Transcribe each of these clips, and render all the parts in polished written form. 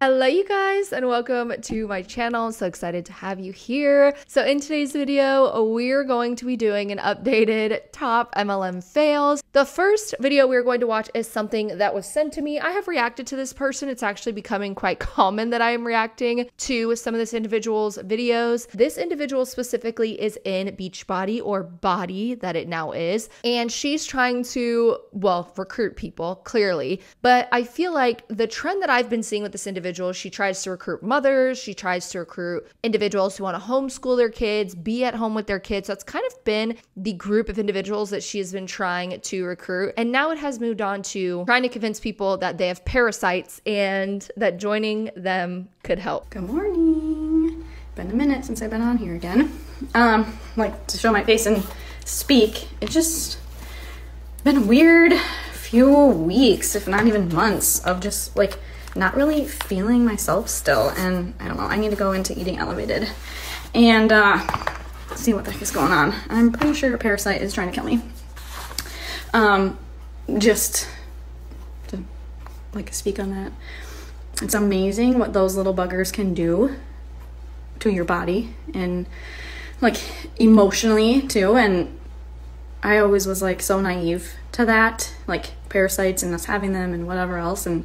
Hello you guys and welcome to my channel. I'm so excited to have you here. So in today's video, we're going to be doing an updated top MLM fails. The first video we're going to watch is something that was sent to me. I have reacted to this person. It's actually becoming quite common that I am reacting to some of this individual's videos. This individual specifically is in Beachbody, or Body that it now is. And she's trying to, well, recruit people, clearly. But I feel like the trend that I've been seeing with this individual, she tries to recruit mothers, she tries to recruit individuals who want to homeschool their kids, be at home with their kids. So that's kind of been the group of individuals that she has been trying to recruit. And now it has moved on to trying to convince people that they have parasites and that joining them could help. Good morning. Been a minute since I've been on here again. Like to show my face and speak. It's just been a weird few weeks, if not even months, of just like not really feeling myself still. And I don't know, I need to go into eating elevated and see what the heck is going on. I'm pretty sure a parasite is trying to kill me. Just to like speak on that, it's amazing what those little buggers can do to your body and like emotionally too. And I always was like so naive to that, like parasites and us having them and whatever else. And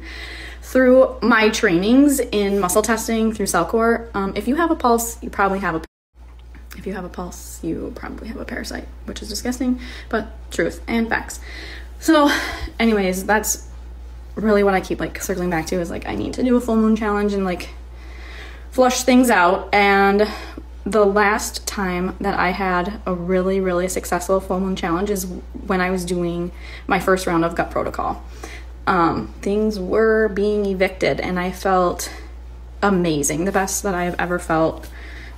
through my trainings in muscle testing through Cellcore, if you have a pulse, you probably have a parasite, which is disgusting, but truth and facts. So anyways, that's really what I keep like circling back to, is like I need to do a full moon challenge and like flush things out. And the last time that I had a really successful full moon challenge is when I was doing my first round of gut protocol. Things were being evicted and I felt amazing, the best that I have ever felt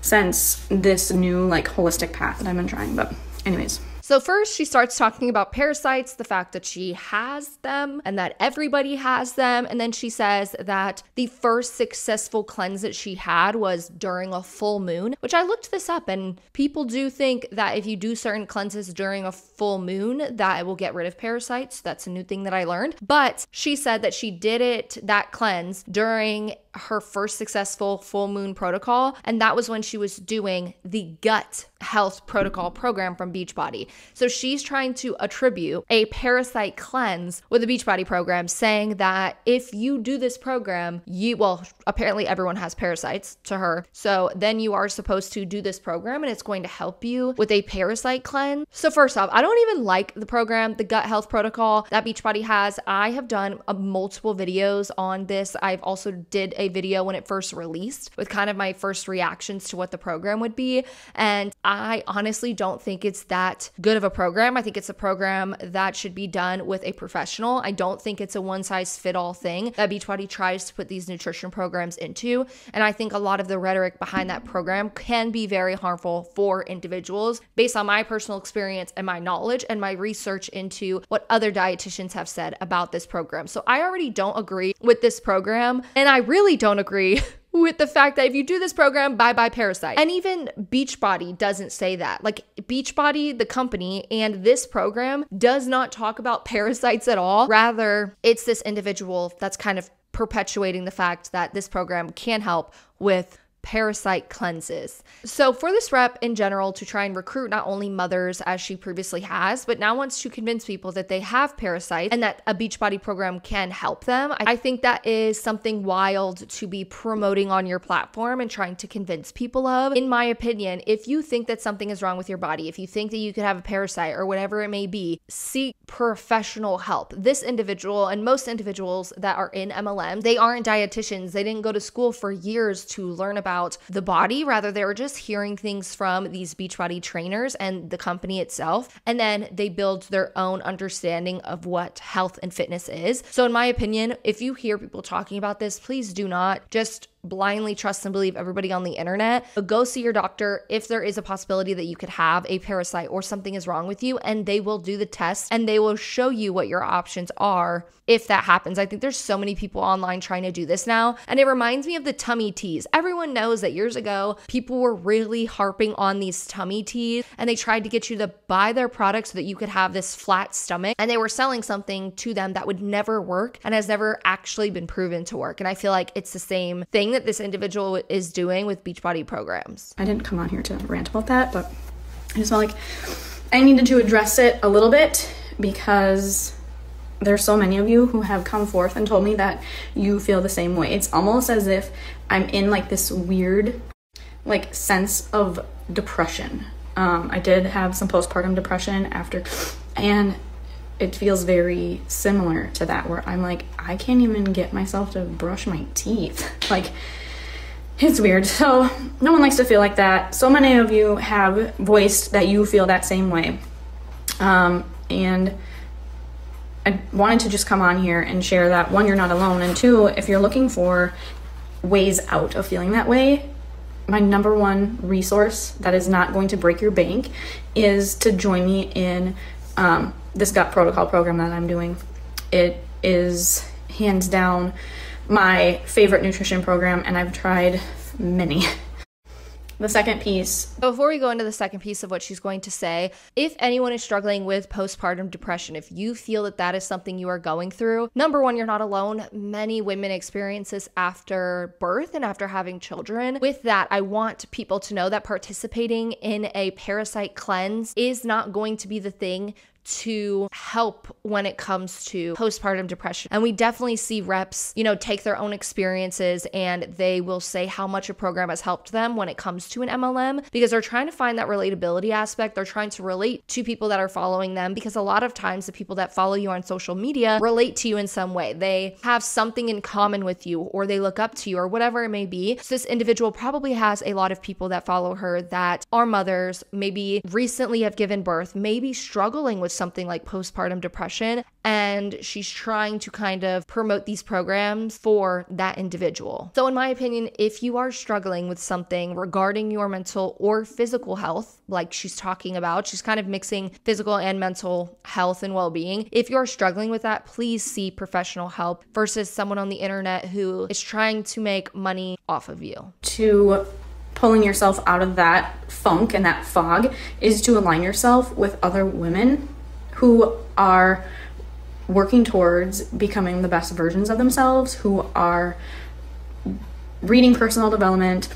since this new like holistic path that I've been trying. But anyways. So first she starts talking about parasites, the fact that she has them and that everybody has them. And then she says that the first successful cleanse that she had was during a full moon, which I looked this up, and people do think that if you do certain cleanses during a full moon, that it will get rid of parasites. That's a new thing that I learned. But she said that she did that cleanse during her first successful full moon protocol, and that was when she was doing the gut health protocol program from Beachbody. So she's trying to attribute a parasite cleanse with the Beachbody program, saying that if you do this program, well, apparently everyone has parasites to her, so then you are supposed to do this program and it's going to help you with a parasite cleanse. So first off, I don't even like the program, the gut health protocol that Beachbody has. I have done multiple videos on this. I've also did a video when it first released with kind of my first reactions to what the program would be. And I honestly don't think it's that good of a program. I think it's a program that should be done with a professional. I don't think it's a one-size-fit-all thing that Beachbody tries to put these nutrition programs into. And I think a lot of the rhetoric behind that program can be very harmful for individuals based on my personal experience and my knowledge and my research into what other dietitians have said about this program. So I already don't agree with this program, and I really don't agree with the fact that if you do this program, bye-bye parasite. And even Beachbody doesn't say that. Like Beachbody, the company, and this program does not talk about parasites at all. Rather, it's this individual that's kind of perpetuating the fact that this program can help with parasite cleanses. So for this rep in general to try and recruit not only mothers as she previously has, but now wants to convince people that they have parasites and that a Beachbody program can help them, I think that is something wild to be promoting on your platform and trying to convince people of. In my opinion, if you think that something is wrong with your body, if you think that you could have a parasite or whatever it may be, seek professional help. This individual and most individuals that are in MLM, they aren't dietitians. They didn't go to school for years to learn about the body. Rather, they were just hearing things from these Beachbody trainers and the company itself, and then they build their own understanding of what health and fitness is. So in my opinion, if you hear people talking about this, please do not just blindly trust and believe everybody on the internet, but go see your doctor if there is a possibility that you could have a parasite or something is wrong with you, and they will do the test and they will show you what your options are if that happens. I think there's so many people online trying to do this now, and it reminds me of the tummy teas. Everyone knows that years ago, people were really harping on these tummy teas, and they tried to get you to buy their product so that you could have this flat stomach, and they were selling something to them that would never work and has never actually been proven to work. And I feel like it's the same thing that this individual is doing with Beachbody programs. I didn't come on here to rant about that, but I just felt like I needed to address it a little bit because there's so many of you who have come forth and told me that you feel the same way. It's almost as if I'm in like this weird like sense of depression. I did have some postpartum depression after, and it feels very similar to that, where I'm like, I can't even get myself to brush my teeth. Like, it's weird. So no one likes to feel like that. So many of you have voiced that you feel that same way. And I wanted to just come on here and share that, one, you're not alone, and two, if you're looking for ways out of feeling that way, my number one resource that is not going to break your bank is to join me in this gut protocol program that I'm doing. It is hands down my favorite nutrition program, and I've tried many. The second piece. Before we go into the second piece of what she's going to say, if anyone is struggling with postpartum depression, if you feel that that is something you are going through, number one, you're not alone. Many women experience this after birth and after having children. With that, I want people to know that participating in a parasite cleanse is not going to be the thing to help when it comes to postpartum depression. And we definitely see reps, take their own experiences and they will say how much a program has helped them when it comes to an MLM, because they're trying to find that relatability aspect. They're trying to relate to people that are following them, because a lot of times the people that follow you on social media relate to you in some way. They have something in common with you, or they look up to you, or whatever it may be. So this individual probably has a lot of people that follow her that are mothers, maybe recently have given birth, maybe struggling with something like postpartum depression, and she's trying to kind of promote these programs for that individual. So in my opinion, if you are struggling with something regarding your mental or physical health, like she's talking about, she's kind of mixing physical and mental health and well-being. If you're struggling with that, please see professional help versus someone on the internet who is trying to make money off of you. To pulling yourself out of that funk and that fog is to align yourself with other women who are working towards becoming the best versions of themselves, who are reading personal development,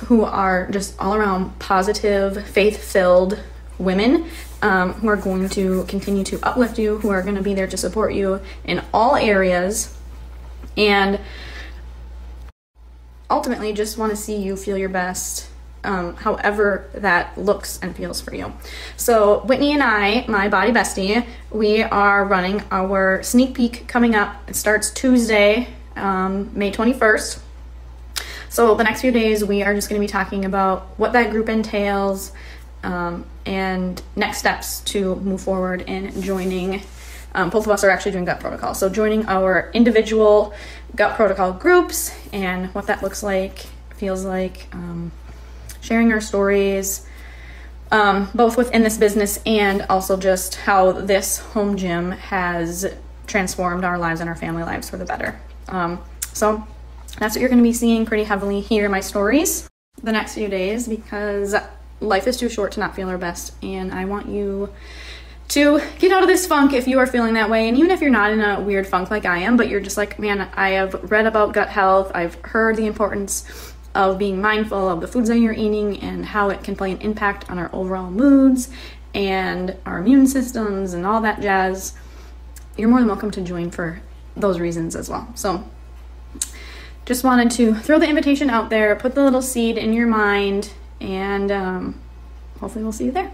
who are just all around positive, faith-filled women who are going to continue to uplift you, who are going to be there to support you in all areas, and ultimately just want to see you feel your best, however that looks and feels for you. So Whitney and I, my body bestie, we are running our sneak peek coming up. It starts Tuesday, May 21st. So the next few days we are just going to be talking about what that group entails, and next steps to move forward in joining. Both of us are actually doing gut protocol, so joining our individual gut protocol groups and what that looks like, feels like, sharing our stories, both within this business and also just how this home gym has transformed our lives and our family lives for the better. So that's what you're going to be seeing pretty heavily here in my stories the next few days, because life is too short to not feel our best, and I want you to get out of this funk if you are feeling that way. And even if you're not in a weird funk like I am, but you're just like, man, I have read about gut health, I've heard the importance of being mindful of the foods that you're eating and how it can play an impact on our overall moods and our immune systems and all that jazz, you're more than welcome to join for those reasons as well. So just wanted to throw the invitation out there, put the little seed in your mind, and hopefully we'll see you there.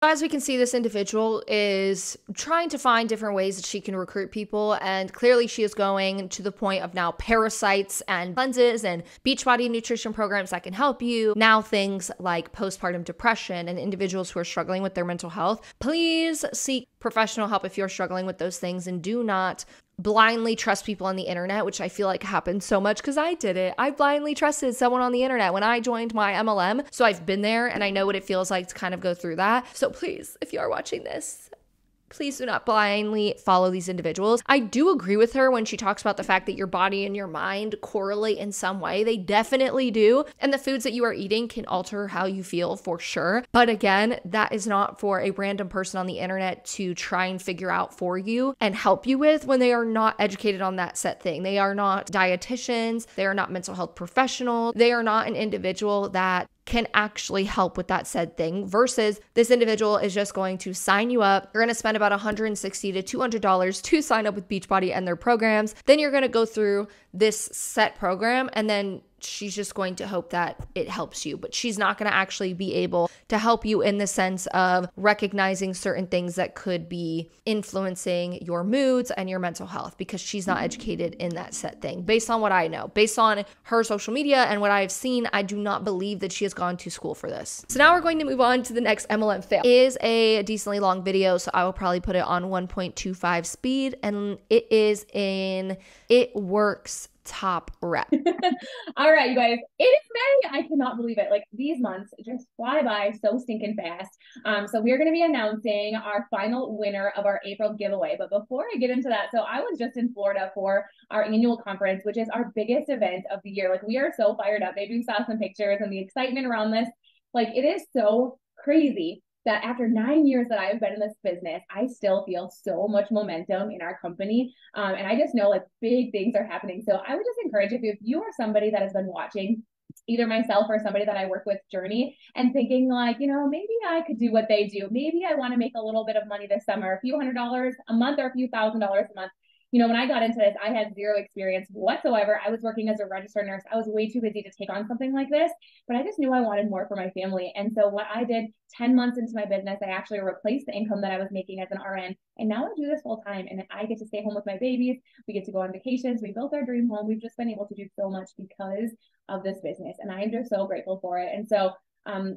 As we can see, this individual is trying to find different ways that she can recruit people, and clearly she is going to the point of now parasites and cleanses and Beachbody nutrition programs that can help you. Now things like postpartum depression and individuals who are struggling with their mental health. Please seek professional help if you're struggling with those things, and do not blindly trust people on the internet, which I feel like happens so much because I did it. I blindly trusted someone on the internet when I joined my MLM. So I've been there and I know what it feels like to kind of go through that. So please, if you are watching this, please do not blindly follow these individuals. I do agree with her when she talks about the fact that your body and your mind correlate in some way. They definitely do. And the foods that you are eating can alter how you feel for sure. But again, that is not for a random person on the internet to try and figure out for you and help you with when they are not educated on that set thing. They are not dietitians. They are not mental health professionals. They are not an individual that can actually help with that said thing, versus this individual is just going to sign you up. You're going to spend about $160 to $200 to sign up with Beachbody and their programs. Then you're going to go through this set program, and then she's just going to hope that it helps you, but she's not going to actually be able to help you in the sense of recognizing certain things that could be influencing your moods and your mental health, because she's not educated in that set thing. Based on what I know, based on her social media and what I've seen, I do not believe that she has gone to school for this. So now we're going to move on to the next MLM fail. It is a decently long video, so I will probably put it on 1.25 speed, and it is in itworks top rep. All right, you guys, it is May. I cannot believe it. Like, these months just fly by so stinking fast. So we're going to be announcing our final winner of our April giveaway. But before I get into that, so I was just in Florida for our annual conference, which is our biggest event of the year. Like, we are so fired up. Maybe you saw some pictures and the excitement around this. Like, it is so crazy that after 9 years that I've been in this business, I still feel so much momentum in our company. And I just know like big things are happening. So I would just encourage, if you are somebody that has been watching either myself or somebody that I work with journey and thinking like, you know, maybe I could do what they do. Maybe I want to make a little bit of money this summer, a few $100s a month or a few $1,000s a month. You know, when I got into this, I had zero experience whatsoever. I was working as a registered nurse. I was way too busy to take on something like this, but I just knew I wanted more for my family. And so what I did 10 months into my business, I actually replaced the income that I was making as an RN. And now I do this full time, and I get to stay home with my babies. We get to go on vacations. We built our dream home. We've just been able to do so much because of this business. And I am just so grateful for it. And so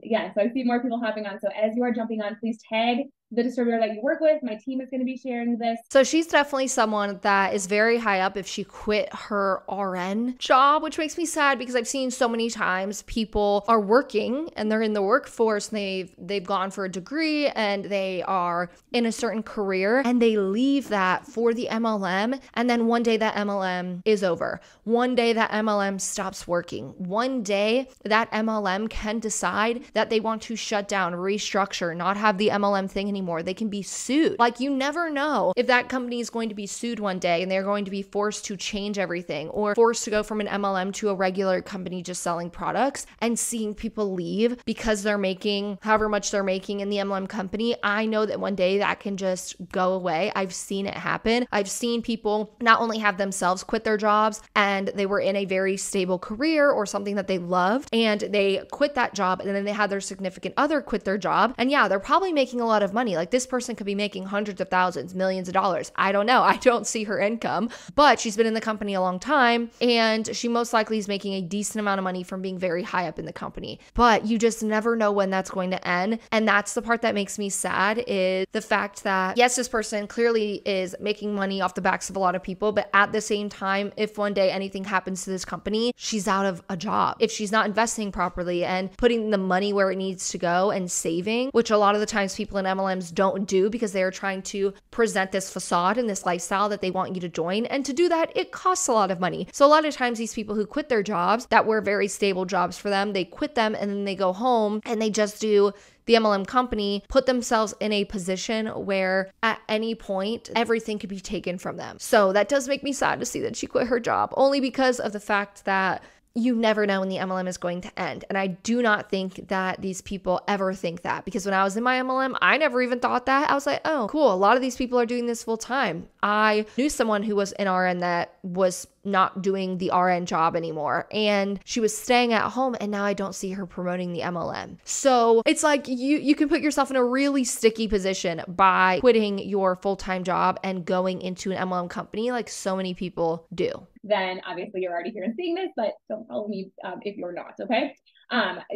yeah, so I see more people hopping on. So as you are jumping on, please tag the distributor that you work with. My team is going to be sharing this. So she's definitely someone that is very high up if she quit her RN job, which makes me sad because I've seen so many times people are working and they're in the workforce and they've gone for a degree and they are in a certain career and they leave that for the MLM, and then one day that MLM is over. One day that MLM stops working. One day that MLM can decide that they want to shut down, restructure, not have the MLM thing anymore. They can be sued. Like, you never know if that company is going to be sued one day and they're going to be forced to change everything, or forced to go from an MLM to a regular company just selling products, and seeing people leave because they're making however much they're making in the MLM company. I know that one day that can just go away. I've seen it happen. I've seen people not only have themselves quit their jobs and they were in a very stable career or something that they loved, and they quit that job, and then they had their significant other quit their job, and yeah, they're probably making a lot of money. Like, this person could be making hundreds of thousands, millions of dollars. I don't know. I don't see her income, but she's been in the company a long time, and she most likely is making a decent amount of money from being very high up in the company. But you just never know when that's going to end. And that's the part that makes me sad, is the fact that, yes, this person clearly is making money off the backs of a lot of people, but at the same time, if one day anything happens to this company, she's out of a job. If she's not investing properly and putting the money where it needs to go and saving, which a lot of the times people in MLMs don't do because they are trying to present this facade and this lifestyle that they want you to join. And to do that, it costs a lot of money. So a lot of times these people who quit their jobs that were very stable jobs for them, they quit them and then they go home and they just do the MLM company, put themselves in a position where at any point, everything could be taken from them. So that does make me sad to see that she quit her job, only because of the fact that you never know when the MLM is going to end. And I do not think that these people ever think that, because when I was in my MLM, I never even thought that. I was like, oh, cool. A lot of these people are doing this full time. I knew someone who was in RN that was not doing the RN job anymore, and she was staying at home, and now I don't see her promoting the MLM. So it's like you can put yourself in a really sticky position by quitting your full-time job and going into an MLM company, like so many people do. Then obviously you're already here and seeing this, but don't follow me if you're not, okay?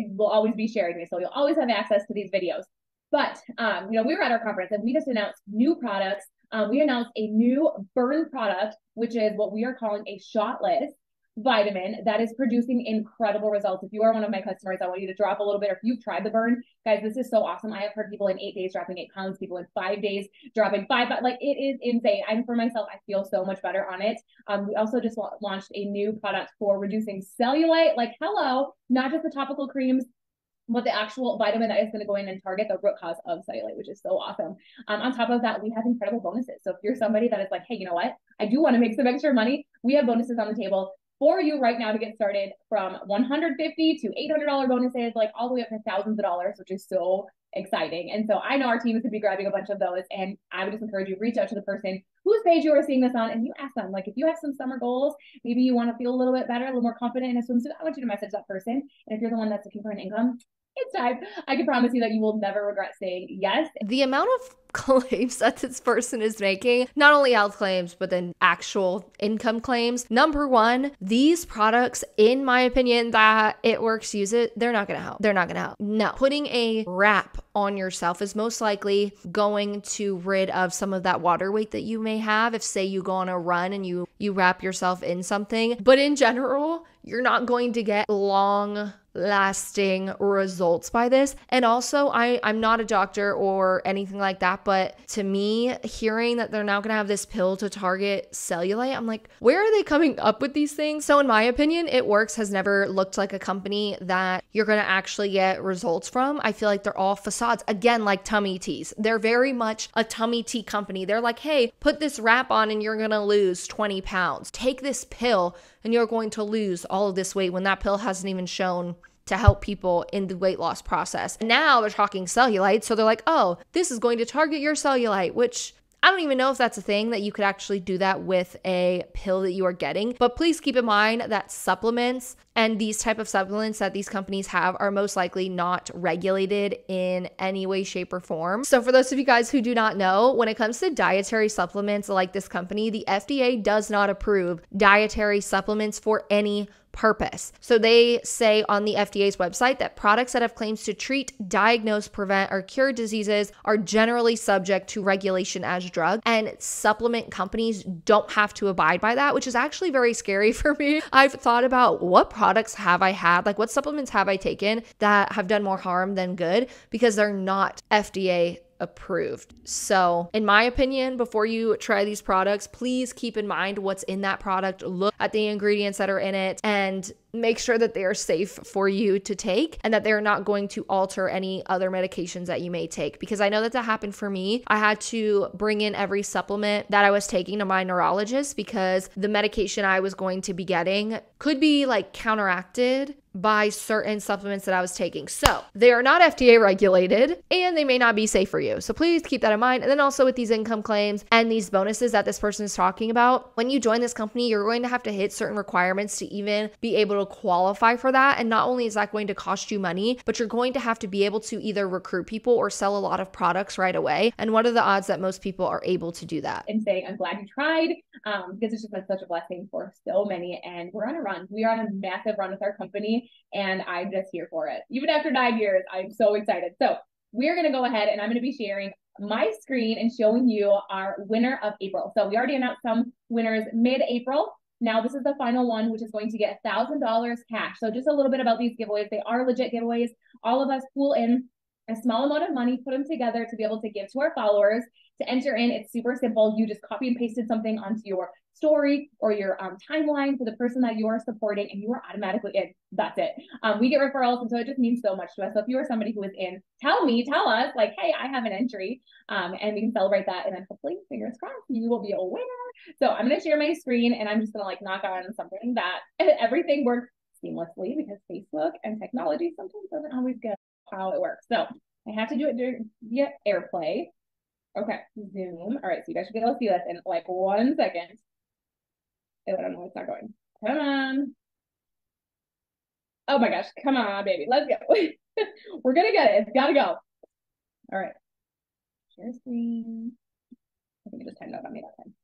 We'll always be sharing this, so you'll always have access to these videos. But, you know, we were at our conference and we just announced new products we announced a new burn product, which is what we are calling a shotless vitamin that is producing incredible results. If you are one of my customers, I want you to drop a little bit. Or if you've tried the burn, guys, this is so awesome. I have heard people in 8 days dropping 8 pounds, people in 5 days dropping 5, like it is insane. And for myself, I feel so much better on it. We also just launched a new product for reducing cellulite, like hello, not just the topical creams, but the actual vitamin that is going to go in and target the root cause of cellulite, which is so awesome. On top of that, we have incredible bonuses. So if you're somebody that is like, hey, you know what? I do want to make some extra money. We have bonuses on the table for you right now to get started, from $150 to $800 bonuses, like all the way up to thousands of dollars, which is so exciting. And so I know our team is going to be grabbing a bunch of those, and I would just encourage you, reach out to the person whose page you are seeing this on, and you ask them, like, if you have some summer goals, maybe you want to feel a little bit better, a little more confident in a swimsuit, I want you to message that person. And if you're the one that's looking for an income, it's time. I can promise you that you will never regret saying yes. The amount of claims that this person is making, not only health claims, but then actual income claims. Number one, these products, in my opinion, that itworks use it, they're not going to help. They're not going to help. No. Putting a wrap on yourself is most likely going to rid of some of that water weight that you may have if, say, you go on a run and you wrap yourself in something. But in general, you're not going to get long lasting results by this. And also, I'm not a doctor or anything like that, but to me, hearing that they're now going to have this pill to target cellulite, I'm like, where are they coming up with these things? So in my opinion, itworks has never looked like a company that you're going to actually get results from. I feel like they're all facades. Again, like tummy teas. They're very much a tummy tea company. They're like, hey, put this wrap on and you're going to lose 20 pounds. Take this pill and you're going to lose all of this weight, when that pill hasn't even shown to help people in the weight loss process. Now they're talking cellulite, so they're like, oh, this is going to target your cellulite, which I don't even know if that's a thing that you could actually do that with a pill that you are getting. But please keep in mind that supplements and these type of supplements that these companies have are most likely not regulated in any way, shape, or form. So for those of you guys who do not know, when it comes to dietary supplements like this company, the FDA does not approve dietary supplements for any purpose. So they say on the FDA's website that products that have claims to treat, diagnose, prevent, or cure diseases are generally subject to regulation as drugs, and supplement companies don't have to abide by that, which is actually very scary for me. I've thought about what products have I had, like what supplements have I taken that have done more harm than good, because they're not FDA approved. So in my opinion, before you try these products, please keep in mind what's in that product, look at the ingredients that are in it, and make sure that they are safe for you to take and that they're not going to alter any other medications that you may take. Because I know that happened for me. I had to bring in every supplement that I was taking to my neurologist because the medication I was going to be getting could be like counteracted by certain supplements that I was taking. So they are not FDA regulated and they may not be safe for you. So please keep that in mind. And then also with these income claims and these bonuses that this person is talking about, when you join this company, you're going to have to hit certain requirements to even be able to qualify for that. And not only is that going to cost you money, but you're going to have to be able to either recruit people or sell a lot of products right away. And what are the odds that most people are able to do that? And saying, I'm glad you tried, because it's just been such a blessing for so many. And we're on a run. We are on a massive run with our company. And I'm just here for it. Even after 9 years, I'm so excited. So we're going to go ahead and I'm going to be sharing my screen and showing you our winner of April. So we already announced some winners mid-April. Now this is the final one, which is going to get $1,000 cash. So just a little bit about these giveaways. They are legit giveaways. All of us pool in a small amount of money, put them together to be able to give to our followers. To enter in, it's super simple. You just copy and pasted something onto your story or your timeline for the person that you are supporting, and you are automatically in. That's it. We get referrals, and so it just means so much to us. So if you are somebody who is in, tell us, like, hey, I have an entry, and we can celebrate that, and then hopefully, fingers crossed, you will be a winner. So I'm going to share my screen, and I'm just going to like knock on something that everything works seamlessly, because Facebook and technology sometimes doesn't always get how it works. So I have to do it via AirPlay. Okay, Zoom. All right, so you guys should be able to see this in like 1 second. Oh, I don't know, it's not going. Come on. Oh my gosh, come on, baby. Let's go. We're gonna get it. It's gotta go. All right. Share screen. I think it just timed out on me that time.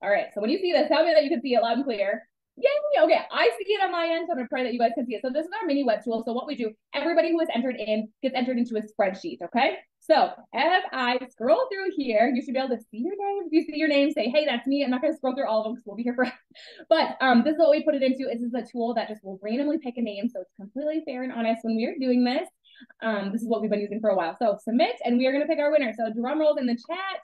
All right, so when you see this, tell me that you can see it loud and clear. Yay! Okay, I see it on my end, so I'm gonna pray that you guys can see it. So this is our mini web tool. So what we do, everybody who is entered in gets entered into a spreadsheet, okay? So as I scroll through here, you should be able to see your name. If you see your name, say, hey, that's me. I'm not going to scroll through all of them because we'll be here forever. But this is what we put it into. This is a tool that just will randomly pick a name. So it's completely fair and honest when we are doing this. This is what we've been using for a while. So submit, and we are going to pick our winner. So drum rolls in the chat.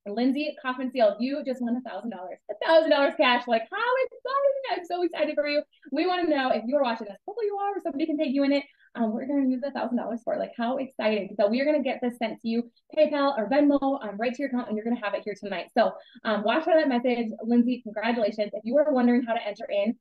Lindsay Kaufman Seal, you just won $1,000. $1,000 cash. Like, how exciting! I'm so excited for you. We want to know if you're watching this. Hopefully you are, or somebody can take you in it. We're going to use $1,000 for it. Like, how exciting. So we are going to get this sent to you, PayPal or Venmo, right to your account, and you're going to have it here tonight. So watch for that message. Lindsay, congratulations. If you were wondering how to enter in,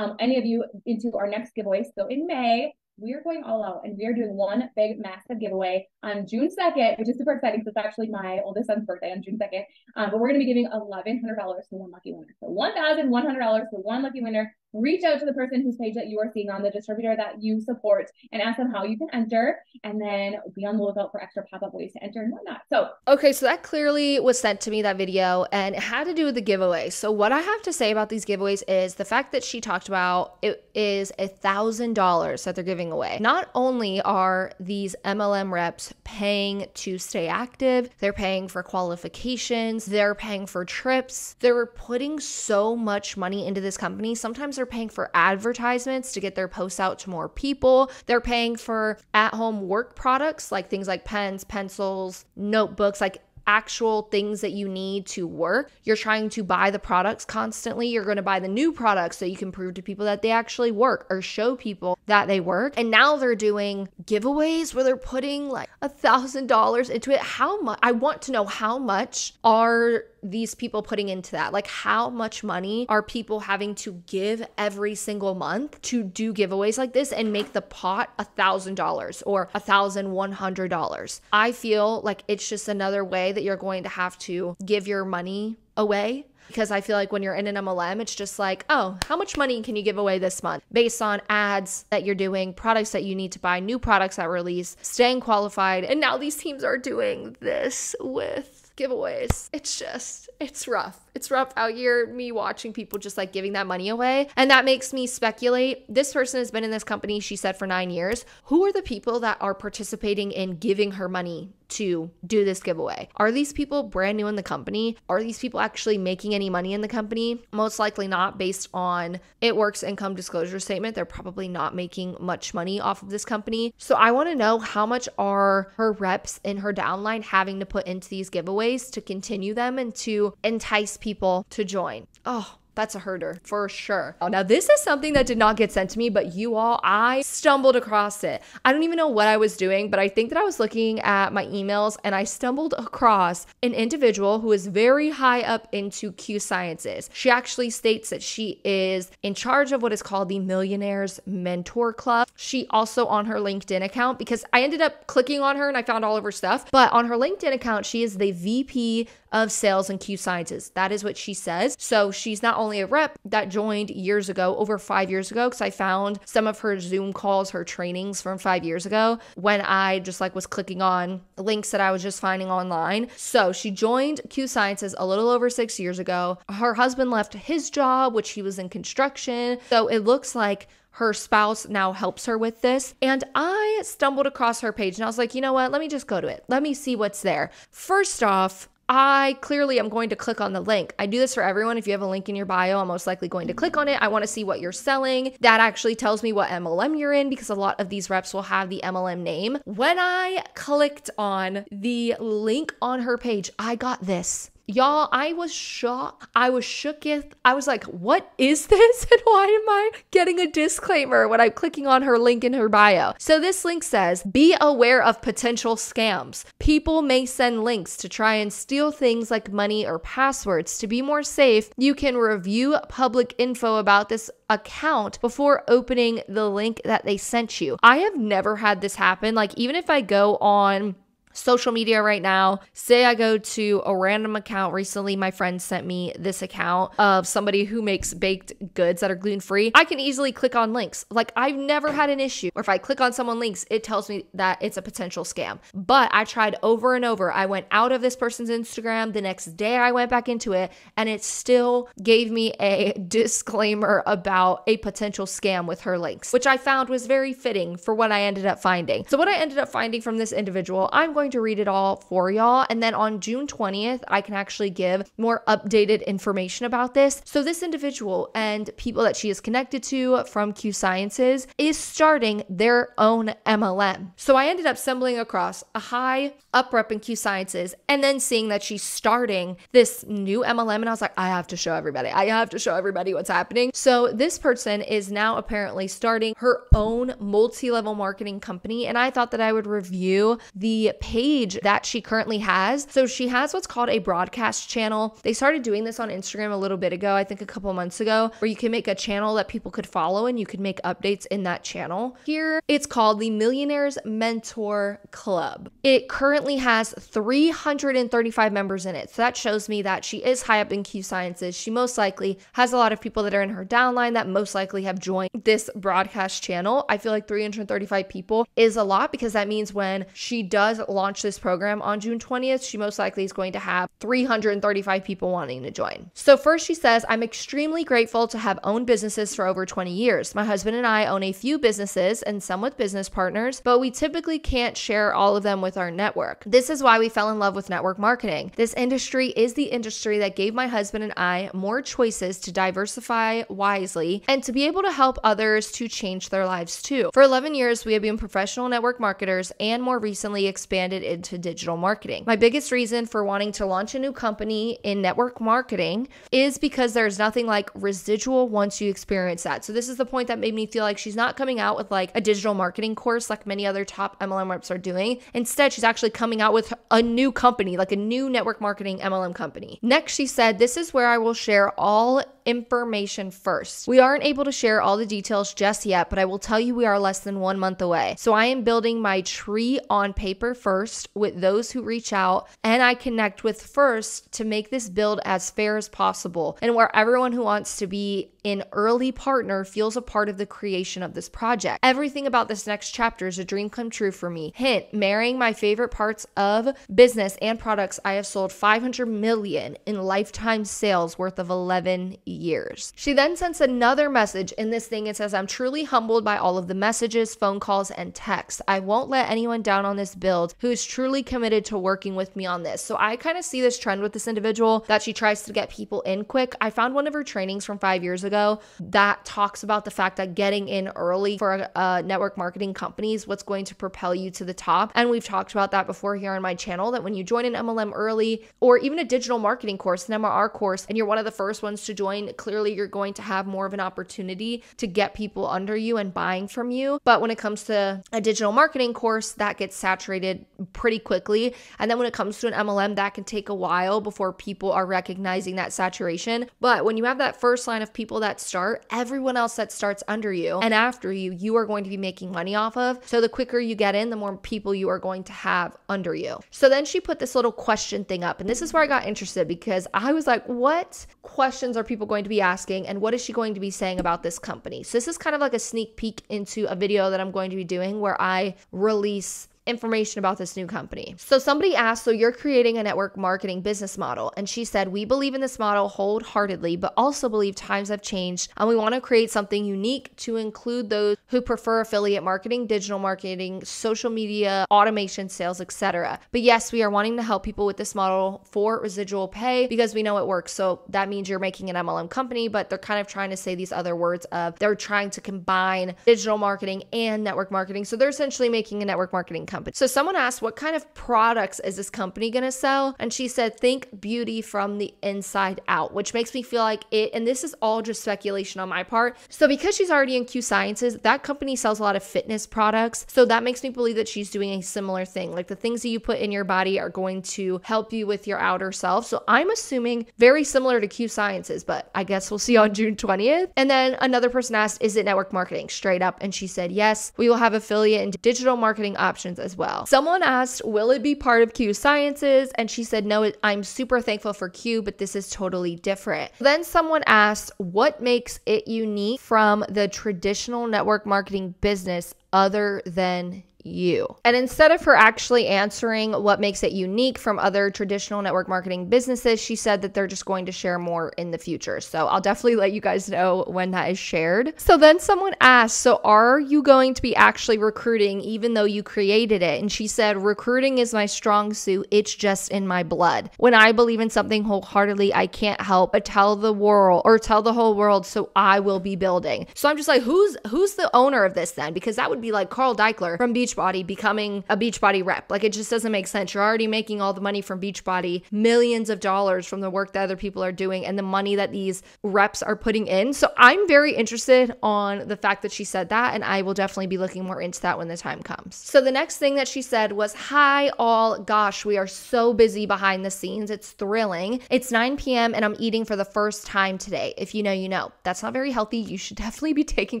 any of you, into our next giveaway, so in May, we are going all out, and we are doing one big massive giveaway on June 2nd, which is super exciting because it's actually my oldest son's birthday on June 2nd. But we're going to be giving $1,100 to one lucky winner. So $1,100 to one lucky winner. Reach out to the person whose page that you are seeing on the distributor that you support and ask them how you can enter, and then be on the lookout for extra pop-up ways to enter and whatnot. So okay, so that clearly was sent to me, that video, and it had to do with the giveaway. So what I have to say about these giveaways is the fact that she talked about it is $1,000 that they're giving away. Not only are these MLM reps paying to stay active, they're paying for qualifications, they're paying for trips, they're putting so much money into this company. Sometimes they're paying for advertisements to get their posts out to more people. They're paying for at-home work products, like things like pens, pencils, notebooks, like actual things that you need to work. You're trying to buy the products constantly. You're going to buy the new products so you can prove to people that they actually work, or show people that they work. And now they're doing giveaways where they're putting like $1,000 into it. How much? I want to know, how much are these people putting into that? Like, how much money are people having to give every single month to do giveaways like this and make the pot $1,000 or $1,100? I feel like it's just another way that you're going to have to give your money away. Because I feel like when you're in an MLM, it's just like, oh, how much money can you give away this month? Based on ads that you're doing, products that you need to buy, new products that release, staying qualified. And now these teams are doing this with giveaways. It's rough. It's rough out here, me watching people just like giving that money away. And that makes me speculate. This person has been in this company, she said, for 9 years. Who are the people that are participating in giving her money to do this giveaway? Are these people brand new in the company? Are these people actually making any money in the company? Most likely not, based on itworks income disclosure statement. They're probably not making much money off of this company. So I want to know, how much are her reps in her downline having to put into these giveaways to continue them and to entice people to join? Oh, that's a herder for sure. Oh, now this is something that did not get sent to me, but you all, I stumbled across it. I don't even know what I was doing, but I think that I was looking at my emails and I stumbled across an individual who is very high up into Q Sciences. She actually states that she is in charge of what is called the Millionaires Mentor Club. She also, on her LinkedIn account, because I ended up clicking on her and I found all of her stuff, but on her LinkedIn account, she is the VP of Sales and Q Sciences. That is what she says. So she's not only a rep that joined years ago, over 5 years ago, because I found some of her Zoom calls, her trainings from 5 years ago when I just like was clicking on links that I was just finding online. So she joined Q Sciences a little over 6 years ago. Her husband left his job, which he was in construction. So it looks like her spouse now helps her with this. And I stumbled across her page and I was like, you know what? Let me just go to it. Let me see what's there. First off, I clearly am going to click on the link. I do this for everyone. If you have a link in your bio, I'm most likely going to click on it. I want to see what you're selling. That actually tells me what MLM you're in, because a lot of these reps will have the MLM name. When I clicked on the link on her page, I got this. Y'all, I was shocked. I was shooketh. I was like, what is this? And why am I getting a disclaimer when I'm clicking on her link in her bio? So this link says, be aware of potential scams. People may send links to try and steal things like money or passwords. To be more safe, you can review public info about this account before opening the link that they sent you. I have never had this happen. Like, even if I go on social media right now, say I go to a random account. Recently, my friend sent me this account of somebody who makes baked goods that are gluten-free. I can easily click on links. Like, I've never had an issue. Or if I click on someone's links, it tells me that it's a potential scam. But I tried over and over. I went out of this person's Instagram. The next day I went back into it and it still gave me a disclaimer about a potential scam with her links, which I found was very fitting for what I ended up finding. So what I ended up finding from this individual, I'm going going to read it all for y'all. And then on June 20th, I can actually give more updated information about this. So this individual and people that she is connected to from Q Sciences is starting their own MLM. So I ended up stumbling across a high up rep in Q Sciences and then seeing that she's starting this new MLM. And I was like, I have to show everybody. I have to show everybody what's happening. So this person is now apparently starting her own multi-level marketing company. And I thought that I would review the page that she currently has. So she has what's called a broadcast channel. They started doing this on Instagram a little bit ago, I think a couple months ago, where you can make a channel that people could follow and you could make updates in that channel. Here, it's called the Millionaires Mentor Club. It currently has 335 members in it. So that shows me that she is high up in Q Sciences. She most likely has a lot of people that are in her downline that most likely have joined this broadcast channel. I feel like 335 people is a lot because that means when she does launch this program on June 20th, she most likely is going to have 335 people wanting to join. So first she says, I'm extremely grateful to have owned businesses for over 20 years. My husband and I own a few businesses and some with business partners, but we typically can't share all of them with our network. This is why we fell in love with network marketing. This industry is the industry that gave my husband and I more choices to diversify wisely and to be able to help others to change their lives too. For 11 years, we have been professional network marketers and more recently expanded into digital marketing. My biggest reason for wanting to launch a new company in network marketing is because there's nothing like residual once you experience that. So this is the point that made me feel like she's not coming out with like a digital marketing course like many other top MLM reps are doing. Instead, she's actually coming out with a new company, like a new network marketing MLM company. Next, she said, this is where I will share all information first. We aren't able to share all the details just yet, but I will tell you we are less than 1 month away. So I am building my tree on paper first with those who reach out and I connect with first to make this build as fair as possible and where everyone who wants to be an early partner feels a part of the creation of this project. Everything about this next chapter is a dream come true for me. Hint, marrying my favorite parts of business and products. I have sold 500 million in lifetime sales worth of 11 years. She then sends another message in this thing. It says, I'm truly humbled by all of the messages, phone calls, and texts. I won't let anyone down on this build who is truly committed to working with me on this. So I kind of see this trend with this individual that she tries to get people in quick. I found one of her trainings from 5 years ago that talks about the fact that getting in early for network marketing companies, what's going to propel you to the top. And we've talked about that before here on my channel, that when you join an MLM early or even a digital marketing course, an MRR course, and you're one of the first ones to join, clearly you're going to have more of an opportunity to get people under you and buying from you. But when it comes to a digital marketing course, that gets saturated pretty quickly. And then when it comes to an MLM, that can take a while before people are recognizing that saturation. But when you have that first line of people that start, everyone else that starts under you and after you, you are going to be making money off of. So the quicker you get in, the more people you are going to have under you. So then she put this little question thing up. And this is where I got interested because I was like, what questions are people going to be asking? And what is she going to be saying about this company? So this is kind of like a sneak peek into a video that I'm going to be doing where I release information about this new company. So somebody asked, so you're creating a network marketing business model. And she said, we believe in this model wholeheartedly, but also believe times have changed and we want to create something unique to include those who prefer affiliate marketing, digital marketing, social media, automation, sales, etc. But yes, we are wanting to help people with this model for residual pay because we know it works. So that means you're making an MLM company, but they're kind of trying to say these other words of they're trying to combine digital marketing and network marketing. So they're essentially making a network marketing company. So someone asked, what kind of products is this company going to sell? And she said, think beauty from the inside out, which makes me feel like it, and this is all just speculation on my part. So because she's already in Q Sciences, that company sells a lot of fitness products. So that makes me believe that she's doing a similar thing. Like the things that you put in your body are going to help you with your outer self. So I'm assuming very similar to Q Sciences, but I guess we'll see on June 20th. And then another person asked, is it network marketing? Straight up. And she said, yes, we will have affiliate and digital marketing options as well. Someone asked, will it be part of Q Sciences? And she said, no, I'm super thankful for Q, but this is totally different. Then someone asked, what makes it unique from the traditional network marketing business other than you. And instead of her actually answering what makes it unique from other traditional network marketing businesses, she said that they're just going to share more in the future. So I'll definitely let you guys know when that is shared. So then someone asked, so are you going to be actually recruiting even though you created it? And she said, recruiting is my strong suit. It's just in my blood. When I believe in something wholeheartedly, I can't help but tell the world or tell the whole world, so I will be building. So I'm just like, who's the owner of this then? Because that would be like Carl Deichler from Beachbody becoming a Beachbody rep. Like, it just doesn't make sense. You're already making all the money from Beachbody, millions of dollars from the work that other people are doing and the money that these reps are putting in. So I'm very interested on the fact that she said that, and I will definitely be looking more into that when the time comes. So the next thing that she said was, hi all, gosh, we are so busy behind the scenes. It's thrilling. It's 9 p.m. and I'm eating for the first time today. If you know, you know. That's not very healthy. You should definitely be taking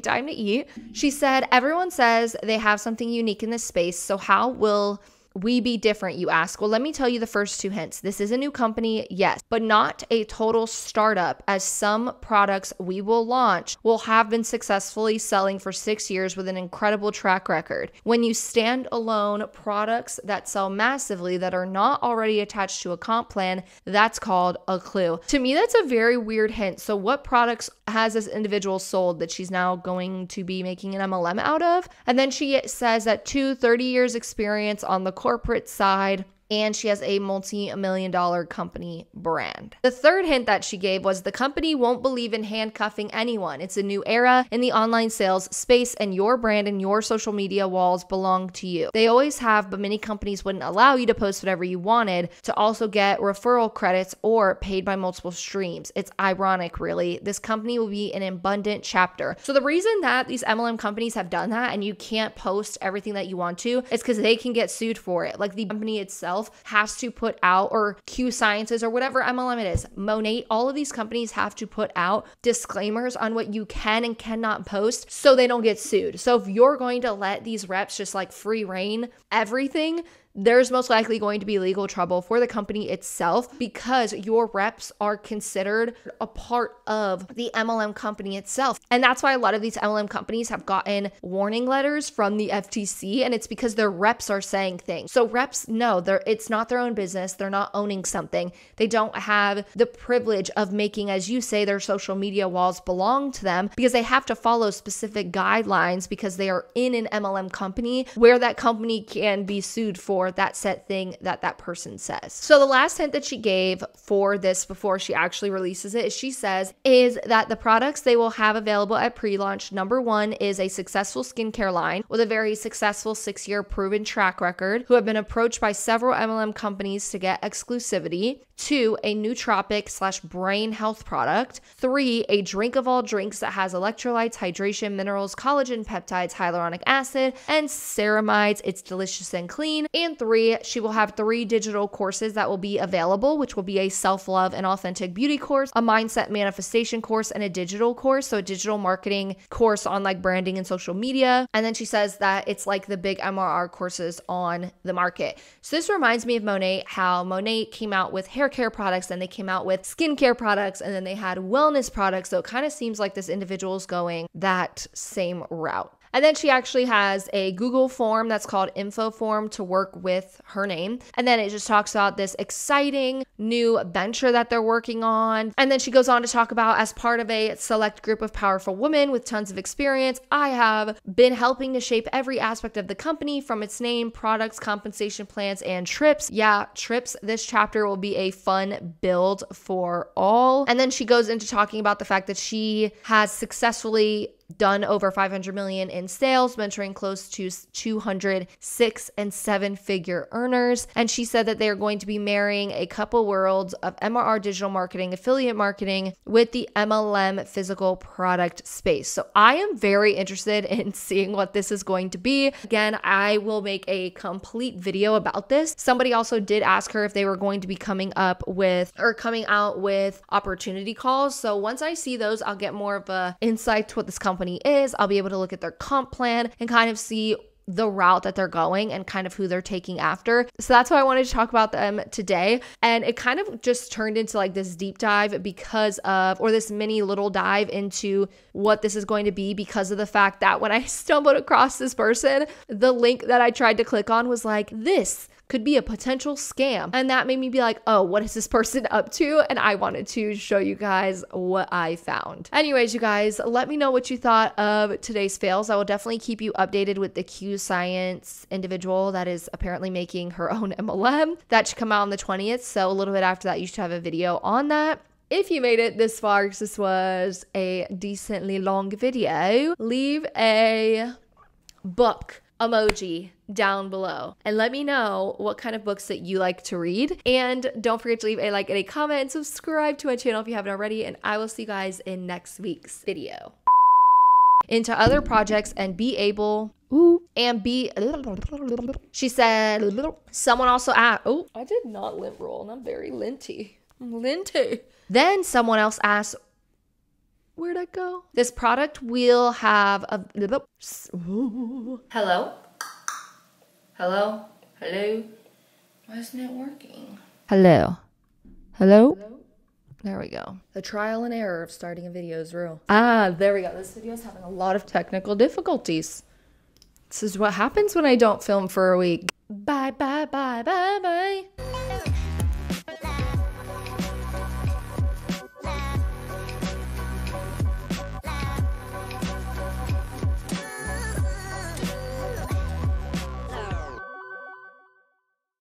time to eat. She said, everyone says they have something unique in this space. So how will we be different, you ask? Well, let me tell you the first two hints. This is a new company, yes, but not a total startup, as some products we will launch will have been successfully selling for 6 years with an incredible track record. When you stand alone, products that sell massively that are not already attached to a comp plan, that's called a clue. To me, that's a very weird hint. So what products has this individual sold that she's now going to be making an MLM out of? And then she says that 30 years experience on the corporate side, and she has a multi-million-dollar company brand. The third hint that she gave was the company won't believe in handcuffing anyone. It's a new era in the online sales space, and your brand and your social media walls belong to you. They always have, but many companies wouldn't allow you to post whatever you wanted to also get referral credits or paid by multiple streams. It's ironic, really. This company will be an abundant chapter. So the reason that these MLM companies have done that and you can't post everything that you want to is because they can get sued for it. Like, the company itself has to put out, or Q Sciences or whatever MLM it is, Monate, all of these companies have to put out disclaimers on what you can and cannot post so they don't get sued. So if you're going to let these reps just like free reign everything, there's most likely going to be legal trouble for the company itself, because your reps are considered a part of the MLM company itself. And that's why a lot of these MLM companies have gotten warning letters from the FTC, and it's because their reps are saying things. So reps know it's not their own business. They're not owning something. They don't have the privilege of making, as you say, their social media walls belong to them, because they have to follow specific guidelines because they are in an MLM company where that company can be sued for that set thing that person says. So the last hint that she gave for this before she actually releases it is that the products they will have available at pre-launch, number one, is a successful skincare line with a very successful 6-year proven track record, who have been approached by several MLM companies to get exclusivity. 2, a nootropic/brain health product. 3, a drink of all drinks that has electrolytes, hydration, minerals, collagen, peptides, hyaluronic acid, and ceramides. It's delicious and clean. And 3, she will have 3 digital courses that will be available, which will be a self-love and authentic beauty course, a mindset manifestation course, and a digital course. So a digital marketing course on like branding and social media. And then she says that it's like the big MRR courses on the market. So this reminds me of Monate, how Monate came out with hair care products, then they came out with skincare products, and then they had wellness products. So it kind of seems like this individual is going that same route. And then she actually has a Google form that's called Info Form to work with her name. And then it just talks about this exciting new venture that they're working on. And then she goes on to talk about, as part of a select group of powerful women with tons of experience, I have been helping to shape every aspect of the company, from its name, products, compensation plans, and trips. Yeah, trips. This chapter will be a fun build for all. And then she goes into talking about the fact that she has successfully done over 500 million in sales, mentoring close to 206 and 7-figure earners. And she said that they are going to be marrying a couple worlds of MRR digital marketing, affiliate marketing with the MLM physical product space. So I am very interested in seeing what this is going to be. Again, I will make a complete video about this. Somebody also did ask her if they were going to be coming out with opportunity calls. So once I see those, I'll get more of a insight to what this company is. I'll be able to look at their comp plan and kind of see the route that they're going and kind of who they're taking after. So that's why I wanted to talk about them today. And it kind of just turned into like this deep dive because of, or this mini little dive into what this is going to be, because of the fact that when I stumbled across this person, the link that I tried to click on was like, this could be a potential scam. And that made me be like, oh, what is this person up to? And I wanted to show you guys what I found. Anyways, you guys, let me know what you thought of today's fails. I will definitely keep you updated with the Q Science individual that is apparently making her own MLM. That should come out on the 20th. So a little bit after that, you should have a video on that. If you made it this far, because this was a decently long video, leave a book emoji down below and let me know what kind of books that you like to read. And don't forget to leave a like and a comment and subscribe to my channel if you haven't already. And I will see you guys in next week's video. Into other projects and be able she said, someone also asked, oh, I did not lint roll and I'm very linty. Then someone else asked, where'd I go? This product will have a hello. Why isn't it working? Hello. There we go. The trial and error of starting a video is real. There we go. This video is having a lot of technical difficulties. This is what happens when I don't film for a week. Bye.